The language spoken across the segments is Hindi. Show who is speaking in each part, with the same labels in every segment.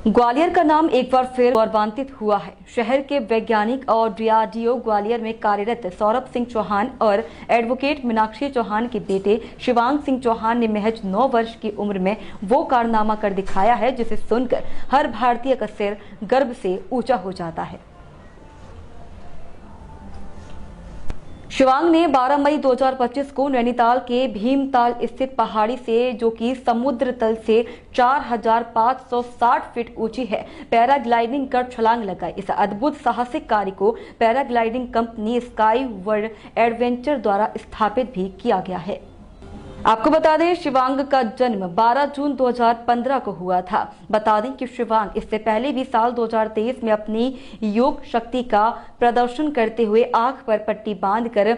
Speaker 1: ग्वालियर का नाम एक बार फिर गौरवान्वित हुआ है। शहर के वैज्ञानिक और डीआरडीओ ग्वालियर में कार्यरत सौरभ सिंह चौहान और एडवोकेट मीनाक्षी चौहान के बेटे शिवांग सिंह चौहान ने महज 9 वर्ष की उम्र में वो कारनामा कर दिखाया है जिसे सुनकर हर भारतीय का सिर गर्व से ऊंचा हो जाता है। शिवांग ने 12 मई 2025 को नैनीताल के भीमताल स्थित पहाड़ी से, जो कि समुद्र तल से 4560 फीट ऊंची है, पैराग्लाइडिंग कर छलांग लगाई। इस अद्भुत साहसिक कार्य को paragliding company sky world adventure द्वारा स्थापित भी किया गया है। आपको बता दें, शिवांग का जन्म 12 जून 2015 को हुआ था। बता दें कि शिवांग इससे पहले भी साल 2023 में अपनी योग शक्ति का प्रदर्शन करते हुए आंख पर पट्टी बांधकर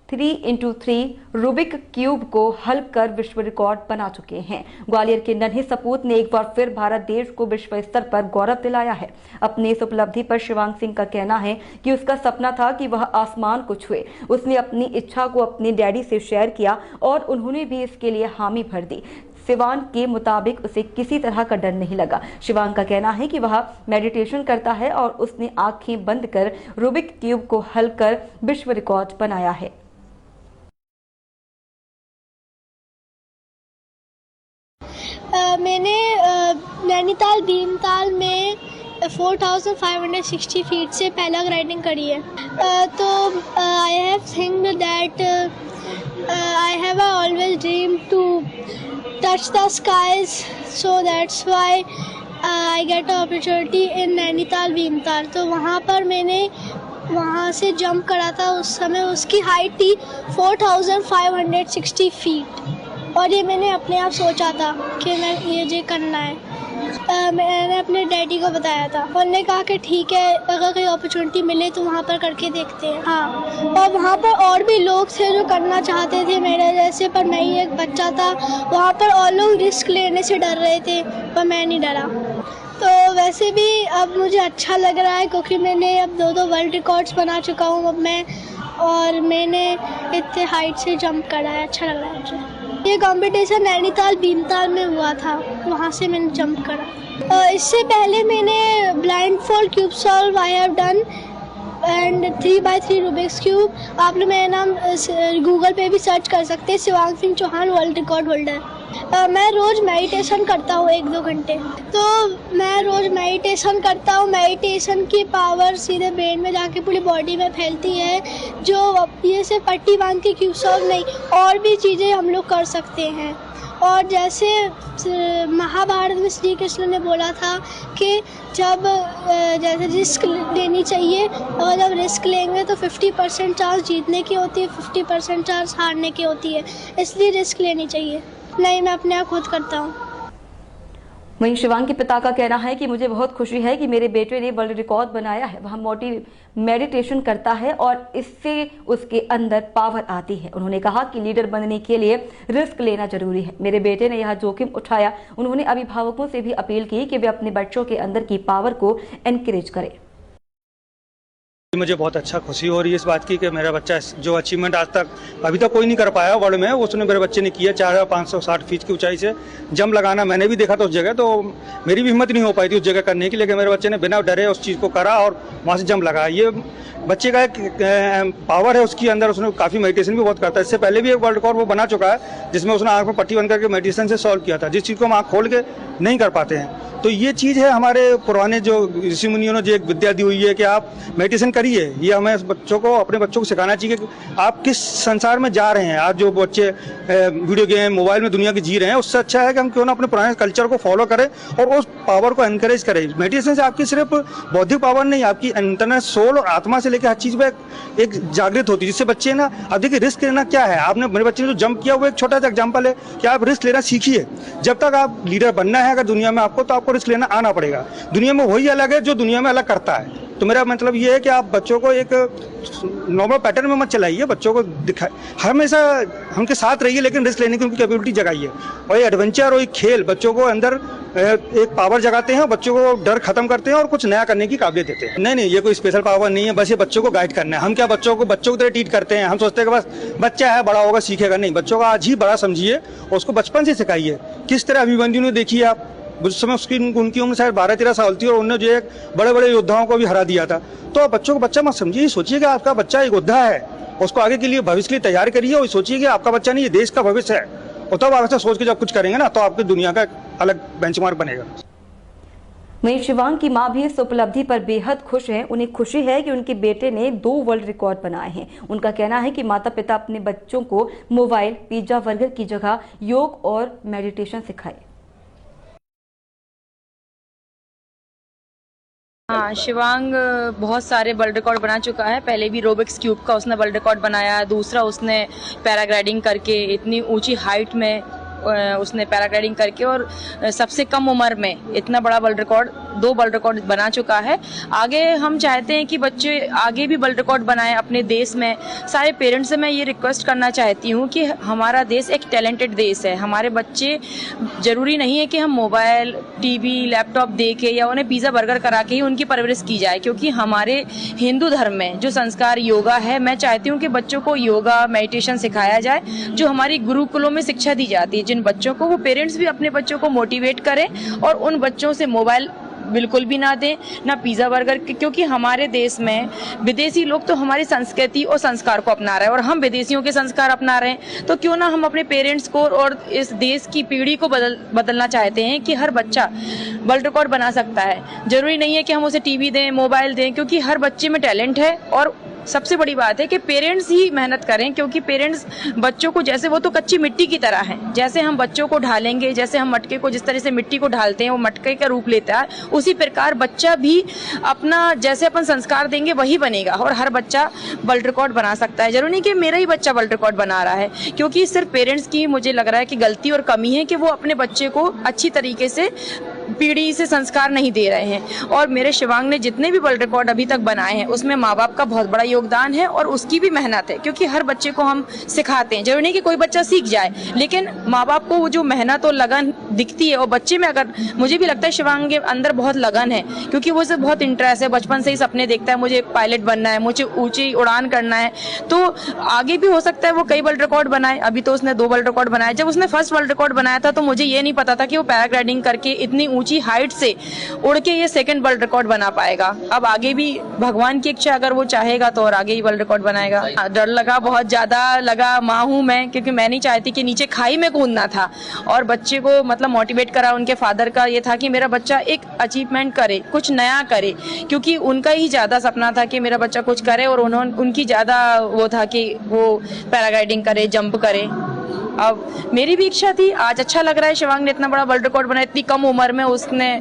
Speaker 1: 3x3 रूबिक क्यूब को हल कर विश्व रिकॉर्ड बना चुके हैं। ग्वालियर के नन्हे सपूत ने एक बार फिर भारत देश को विश्व स्तर पर गौरव दिलाया है। अपनी इस उपलब्धि पर शिवांग सिंह का कहना है कि उसका सपना था कि वह आसमान को छुए। उसने अपनी इच्छा को अपने डैडी से शेयर किया और उन्होंने भी इसके लिए हामी भर दी। शिवांग के मुताबिक उसे किसी तरह का डर नहीं लगा। शिवांग का कहना है कि वह मेडिटेशन करता है और उसने आंखें बंद कर रूबिक क्यूब को हल कर विश्व रिकॉर्ड बनाया है।
Speaker 2: मैंने नैनीताल भीमताल में 4560 फीट से पैराग्लाइडिंग करी है। तो I have think that I have always dream to touch the skies, so that's why I get a opportunity in Nainital Bhimtal. तो वहाँ पर मैंने वहाँ से जंप करा था। उस समय उसकी हाइट थी 4560 फीट और ये मैंने अपने आप सोचा था कि मैं ये करना है। मैंने अपने डैडी को बताया था, उन्होंने कहा कि ठीक है, अगर कोई अपॉर्चुनिटी मिले तो वहाँ पर करके देखते हैं। हाँ, और वहाँ पर और भी लोग थे जो करना चाहते थे मेरे जैसे, पर मैं ही एक बच्चा था। वहाँ पर और लोग रिस्क लेने से डर रहे थे, पर मैं नहीं डरा। तो वैसे भी अब मुझे अच्छा लग रहा है क्योंकि मैंने अब 2 वर्ल्ड रिकॉर्ड्स बना चुका हूँ अब मैं, और मैंने इतने हाइट से जंप करा है। अच्छा लग रहा है मुझे। ये कंपटीशन नैनीताल भीमताल में हुआ था, वहाँ से मैंने जंप करा। इससे पहले मैंने blind fold cube solve I have done and 3x3 Rubik's cube. आप लोग मेरा नाम गूगल पे भी सर्च कर सकते हैं, Shivang Singh Chauhan world record holder. मैं रोज़ मेडिटेशन करता हूँ 1-2 घंटे। तो मैं रोज़ मेडिटेशन करता हूँ। मेडिटेशन की पावर सीधे ब्रेन में जाके पूरी बॉडी में फैलती है, जो ये सिर्फ पट्टी बांध के क्यूब सॉल्व नहीं, और भी चीज़ें हम लोग कर सकते हैं। और जैसे महाभारत में श्री कृष्ण ने बोला था कि जब जैसे रिस्क लेनी चाहिए, और जब रिस्क लेंगे तो 50% चांस जीतने की होती है, 50% चांस हारने की होती है, इसलिए रिस्क लेनी चाहिए। नहीं, मैं अपने आप खुद करता हूँ।
Speaker 1: वहीं शिवांग के पिता का कहना है कि मुझे बहुत खुशी है कि मेरे बेटे ने वर्ल्ड रिकॉर्ड बनाया है। वह मेडिटेशन करता है और इससे उसके अंदर पावर आती है। उन्होंने कहा कि लीडर बनने के लिए रिस्क लेना जरूरी है। मेरे बेटे ने यह जोखिम उठाया। उन्होंने अभिभावकों से भी अपील की कि वे अपने बच्चों के अंदर की पावर को एनकरेज करें।
Speaker 3: मुझे बहुत अच्छा खुशी हो रही है इस बात की कि मेरा बच्चा जो अचीवमेंट आज तक अभी तक कोई नहीं कर पाया वर्ल्ड में, उसने मेरे बच्चे ने किया। 4560 फीट की ऊंचाई से जंप लगाना मैंने भी देखा था उस जगह, तो मेरी भी हिम्मत नहीं हो पाई थी उस जगह करने की, लेकिन मेरे बच्चे ने बिना डरे उस चीज़ को करा और वहाँ से जंप लगाया। ये बच्चे का एक पावर है उसके अंदर, उसने काफ़ी मेडिटेशन भी बहुत करता है। इससे पहले भी एक वर्ल्ड रिकॉर्ड वो बना चुका है जिसमें उसने आँख में पट्टी बंद करके मेडिटेशन से सॉल्व किया था, जिस चीज़ को हम आँख खोल के नहीं कर पाते हैं। तो ये चीज़ है हमारे पुराने जो ऋषि मुनियों ने जो एक विद्या दी हुई है कि आप मेडिटेशन करिए। ये हमें बच्चों को, अपने बच्चों को सिखाना चाहिए कि आप किस संसार में जा रहे हैं। आज जो बच्चे वीडियो गेम मोबाइल में दुनिया की जी रहे हैं, उससे अच्छा है कि हम क्यों ना अपने पुराने कल्चर को फॉलो करें और उस पावर को एनकरेज करें। मेडिटेशन से आपकी सिर्फ बौद्धिक पावर नहीं, आपकी इंटरनल सोल और आत्मा से लेकर हर चीज़ में एक जागृत होती है, जिससे बच्चे ना, अब देखिए रिस्क लेना क्या है। आपने मेरे बच्चे ने जो जंप किया वो एक छोटा सा एग्जाम्पल है कि आप रिस्क लेना सीखिए। जब तक आप लीडर बनना है अगर दुनिया में आपको, तो आपको रिस्क लेना आना पड़ेगा। दुनिया में वही अलग है जो दुनिया में अलग करता है। तो मेरा मतलब ये है कि आप बच्चों को एक नॉर्मल पैटर्न में मत चलाइए, बच्चों को दिखाए, हमेशा उनके साथ रहिए, लेकिन रिस्क लेने की उनकी कैपेबिलिटी जगाइए। और ये एडवेंचर और ये खेल बच्चों को अंदर एक पावर जगाते हैं, बच्चों को डर खत्म करते हैं और कुछ नया करने की काबिलियत देते हैं। नहीं, ये कोई स्पेशल पावर नहीं है, बस ये बच्चों को गाइड करना है। हम क्या बच्चों को तरह ट्रीट करते हैं, हम सोचते हैं कि बस बच्चा है, बड़ा होगा सीखेगा। नहीं, बच्चों को आज ही बड़ा समझिए और उसको बचपन से सिखाइए। किस तरह अभिमन्यु ने देखिए आप, उस समय उनकी उम्र शायद 12-13 साल थी और उन्होंने जो है बड़े बड़े योद्धाओं को भी हरा दिया था। तो आप बच्चों को बच्चा मत समझिए, सोचिए कि आपका बच्चा एक योद्धा है, उसको आगे के लिए भविष्य के लिए तैयार करिए और सोचिए कि आपका बच्चा नहीं, ये देश का भविष्य है। और तब आप ऐसा सोच के जब कुछ करेंगे ना, तो आपकी दुनिया का अलग बेंचमार्क बनेगा।
Speaker 1: वहीं शिवांग की मां भी इस उपलब्धि पर बेहद खुश हैं। उन्हें खुशी है कि उनके बेटे ने 2 वर्ल्ड रिकॉर्ड बनाए हैं। उनका कहना है कि माता पिता अपने बच्चों को मोबाइल, पिज्जा, बर्गर की जगह योग और मेडिटेशन सिखाए।
Speaker 4: हाँ, शिवांग बहुत सारे वर्ल्ड रिकॉर्ड बना चुका है। पहले भी रोबिक्स क्यूब का उसने वर्ल्ड रिकॉर्ड बनाया, दूसरा उसने पैराग्लाइडिंग करके इतनी ऊंची हाइट में उसने पैराग्लाइडिंग करके और सबसे कम उम्र में इतना बड़ा वर्ल्ड रिकॉर्ड, 2 वर्ल्ड रिकॉर्ड बना चुका है। आगे हम चाहते हैं कि बच्चे आगे भी वर्ल्ड रिकॉर्ड बनाएं अपने देश में। सारे पेरेंट्स से मैं ये रिक्वेस्ट करना चाहती हूँ कि हमारा देश एक टैलेंटेड देश है। हमारे बच्चे, जरूरी नहीं है कि हम मोबाइल, टीवी, लैपटॉप दे के या उन्हें पिज़्ज़ा बर्गर करा के ही उनकी परवरिश की जाए, क्योंकि हमारे हिंदू धर्म में जो संस्कार योगा है, मैं चाहती हूँ कि बच्चों को योगा, मेडिटेशन सिखाया जाए, जो हमारी गुरुकुलों में शिक्षा दी जाती है। जिन बच्चों को, वो पेरेंट्स भी अपने बच्चों को मोटिवेट करें और उन बच्चों से मोबाइल बिल्कुल भी ना दें, ना पिज़्ज़ा बर्गर, क्योंकि हमारे देश में विदेशी लोग तो हमारी संस्कृति और संस्कार को अपना रहे हैं और हम विदेशियों के संस्कार अपना रहे हैं। तो क्यों ना हम अपने पेरेंट्स को और इस देश की पीढ़ी को बदलना चाहते हैं कि हर बच्चा वर्ल्ड रिकॉर्ड बना सकता है। जरूरी नहीं है कि हम उसे टीवी दें, मोबाइल दें, क्योंकि हर बच्चे में टैलेंट है। और सबसे बड़ी बात है कि पेरेंट्स ही मेहनत करें, क्योंकि पेरेंट्स बच्चों को, जैसे वो तो कच्ची मिट्टी की तरह हैं, जैसे हम बच्चों को ढालेंगे, जैसे हम मटके को जिस तरह से मिट्टी को ढालते हैं वो मटके का रूप लेता है, उसी प्रकार बच्चा भी अपना, जैसे अपन संस्कार देंगे वही बनेगा। और हर बच्चा वर्ल्ड रिकॉर्ड बना सकता है। जरूरी नहीं कि मेरा ही बच्चा वर्ल्ड रिकॉर्ड बना रहा है, क्योंकि सिर्फ पेरेंट्स की मुझे लग रहा है कि गलती और कमी है कि वो अपने बच्चे को अच्छी तरीके से पीढ़ी से संस्कार नहीं दे रहे हैं। और मेरे शिवांग ने जितने भी वर्ल्ड रिकॉर्ड अभी तक बनाए हैं, उसमें माँ बाप का बहुत बड़ा योगदान है और उसकी भी मेहनत है, क्योंकि हर बच्चे को हम सिखाते हैं। जरूरी नहीं कि कोई बच्चा सीख जाए, लेकिन माँ बाप को वो जो मेहनत और लगन दिखती है, और बच्चे में, अगर मुझे भी लगता है शिवांग के अंदर बहुत लगन है, क्योंकि वो से बहुत इंटरेस्ट है, बचपन से ही सपने देखता है, मुझे पायलट बनना है, मुझे ऊंची उड़ान करना है। तो आगे भी हो सकता है वो कई वर्ल्ड रिकॉर्ड बनाए। अभी तो उसने 2 वर्ल्ड रिकॉर्ड बनाए। जब उसने फर्स्ट वर्ल्ड रिकॉर्ड बनाया था तो मुझे ये नहीं पता था कि वो पैराग्लाइडिंग करके इतनी ऊंची हाइट से उड़ के ये 2nd वर्ल्ड रिकॉर्ड बना पाएगा। अब आगे भी भगवान की इच्छा, अगर वो चाहेगा तो और आगे ही वर्ल्ड रिकॉर्ड बनाएगा। डर लगा, बहुत ज्यादा लगा। माँ हूँ मैं, क्योंकि मैं नहीं चाहती कि नीचे खाई में कूदना था। और बच्चे को मतलब मोटिवेट करा। उनके फादर का ये था कि मेरा बच्चा एक अचीवमेंट करे, कुछ नया करे, क्योंकि उनका ही ज्यादा सपना था कि मेरा बच्चा कुछ करे, और उनकी ज्यादा वो था कि वो पैराग्लाइडिंग करे, जंप करे। अब मेरी भी इच्छा थी। आज अच्छा लग रहा है शिवांग ने इतना बड़ा वर्ल्ड रिकॉर्ड बनाया। इतनी कम उम्र में उसने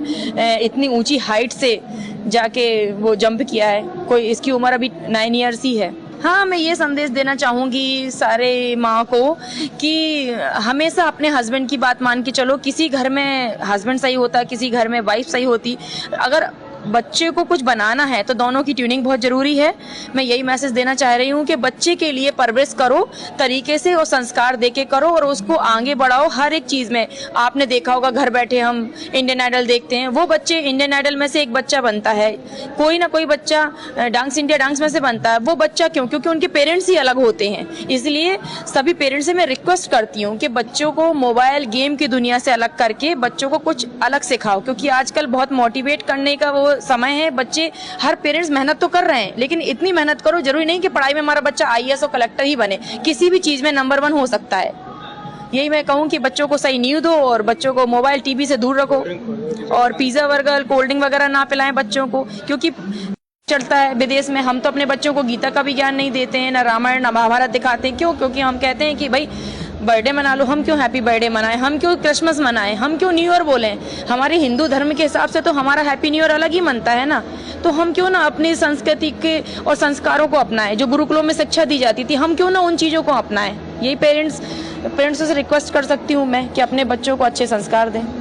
Speaker 4: इतनी ऊंची हाइट से जाके वो जंप किया है। कोई, इसकी उम्र अभी 9 ईयर्स ही है। हाँ, मैं ये संदेश देना चाहूँगी सारे माँ को कि हमेशा अपने हस्बैंड की बात मान के चलो। किसी घर में हस्बैंड सही होता, किसी घर में वाइफ सही होती। अगर बच्चे को कुछ बनाना है तो दोनों की ट्यूनिंग बहुत जरूरी है। मैं यही मैसेज देना चाह रही हूँ कि बच्चे के लिए परवरिश करो तरीके से और संस्कार देके करो और उसको आगे बढ़ाओ हर एक चीज में। आपने देखा होगा, घर बैठे हम इंडियन आइडल देखते हैं, वो बच्चे इंडियन आइडल में से एक बच्चा बनता है, कोई ना कोई बच्चा डांस इंडिया डांस में से बनता है। वो बच्चा क्यों? क्योंकि उनके पेरेंट्स ही अलग होते हैं। इसलिए सभी पेरेंट्स से मैं रिक्वेस्ट करती हूँ कि बच्चों को मोबाइल गेम की दुनिया से अलग करके बच्चों को कुछ अलग सिखाओ, क्योंकि आजकल बहुत मोटिवेट करने का वो समय है। बच्चे, हर पेरेंट्स मेहनत तो कर रहे हैं, लेकिन इतनी मेहनत करो, जरूरी नहीं कि पढ़ाई में हमारा बच्चा IAS और कलेक्टर ही बने, किसी भी चीज में नंबर 1 हो सकता है। यही मैं कहूँ कि बच्चों को सही नींव दो और बच्चों को मोबाइल टीवी से दूर रखो और पिज्जा बर्गर कोल्ड ड्रिंक वगैरह ना पिलाएं बच्चों को, क्योंकि चलता है विदेश में। हम तो अपने बच्चों को गीता का भी ज्ञान नहीं देते हैं, ना रामायण ना महाभारत दिखाते हैं। क्यों? क्योंकि हम कहते हैं कि भाई बर्थडे मना लो। हम क्यों हैप्पी बर्थडे मनाएं? हम क्यों क्रिसमस मनाएं? हम क्यों न्यू ईयर बोलें? हमारे हिंदू धर्म के हिसाब से तो हमारा हैप्पी न्यू ईयर अलग ही मनता है ना। तो हम क्यों ना अपनी संस्कृति के और संस्कारों को अपनाएं, जो गुरुकुलों में शिक्षा दी जाती थी, हम क्यों ना उन चीजों को अपनाएं। यही पेरेंट्स से रिक्वेस्ट कर सकती हूँ मैं कि अपने बच्चों को अच्छे संस्कार दें।